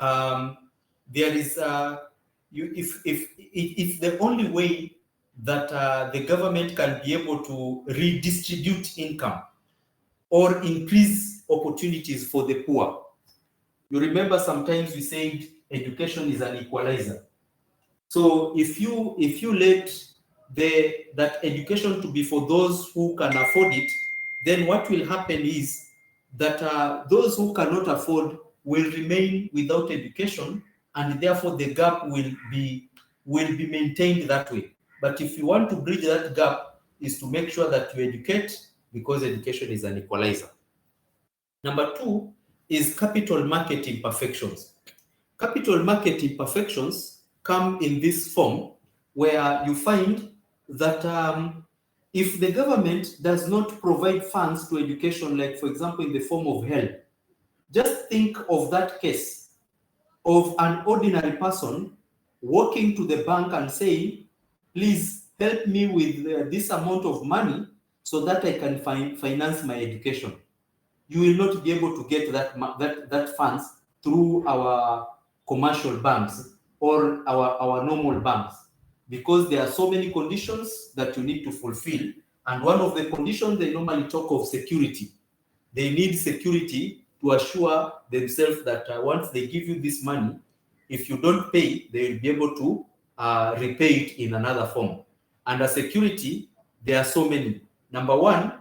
there is it's the only way that the government can be able to redistribute income or increase opportunities for the poor. You remember sometimes we said education is an equalizer. So if you let that education to be for those who can afford it, then what will happen is that those who cannot afford will remain without education, and therefore the gap will be maintained that way. But if you want to bridge that gap, is to make sure that you educate, because education is an equalizer. Number two is capital market imperfections. Capital market imperfections come in this form, where you find that if the government does not provide funds to education, like for example in the form of health, just think of that case of an ordinary person walking to the bank and saying, please help me with this amount of money so that I can finance my education. You will not be able to get that funds through our commercial banks or our normal banks, because there are so many conditions that you need to fulfill. And one of the conditions, they normally talk of security. They need security to assure themselves that once they give you this money, if you don't pay, they will be able to repay it in another form. Under security, there are so many. Number one,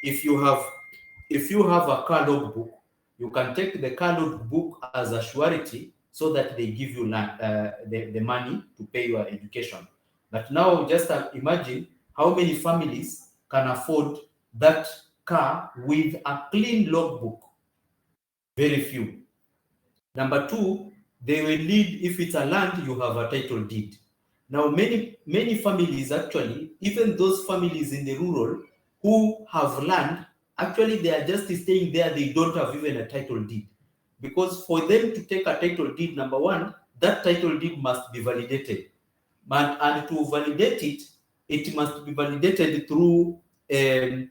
if you have a car logbook, you can take the car logbook as a surety so that they give you the money to pay your education. But now just imagine how many families can afford that car with a clean logbook. Very few. Number two, they will need, if it's a land, you have a title deed. Now, many families actually, even those families in the rural who have land, actually they are just staying there, they don't have even a title deed. Because for them to take a title deed, number one, that title deed must be validated. And to validate it, it must be validated through, there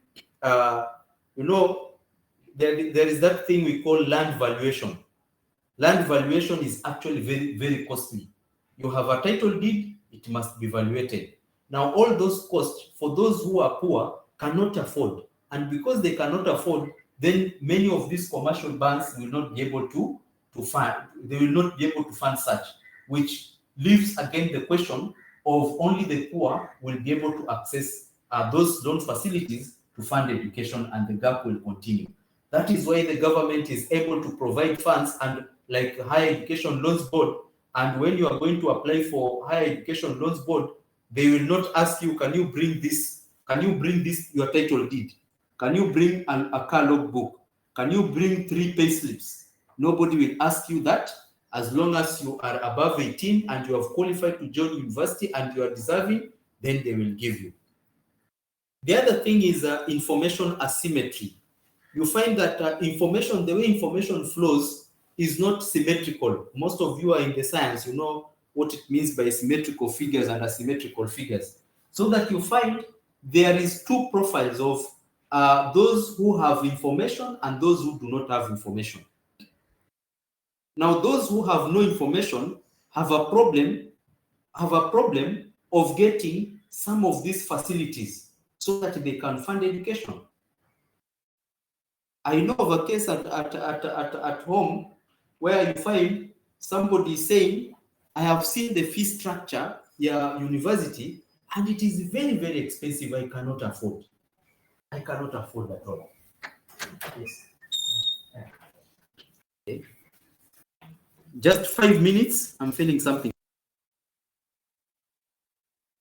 is that thing we call land valuation. Land valuation is actually very, very costly. You have a title deed, it must be valuated. Now, all those costs, for those who are poor, cannot afford. And because they cannot afford, then many of these commercial banks will not be able to fund. They will not be able to fund such, which leaves again the question of only the poor will be able to access those loan facilities to fund education, and the gap will continue. That is why the government is able to provide funds, and like Higher Education Loans Board. And when you are going to apply for Higher Education Loans Board, they will not ask you, can you bring this? Can you bring this, your title deed? Can you bring a car logbook? Can you bring 3 payslips? Nobody will ask you that. As long as you are above 18 and you have qualified to join university and you are deserving, then they will give you. The other thing is information asymmetry. You find that information, the way information flows is not symmetrical. Most of you are in the science, you know what it means by symmetrical figures and asymmetrical figures. So that you find there is 2 profiles of those who have information and those who do not have information. Now, those who have no information have a problem of getting some of these facilities so that they can fund education. I know of a case at home where you find somebody saying, I have seen the fee structure, university, and it is very, very expensive. I cannot afford. I cannot afford at all. Yes. Okay. Just 5 minutes, I'm feeling something.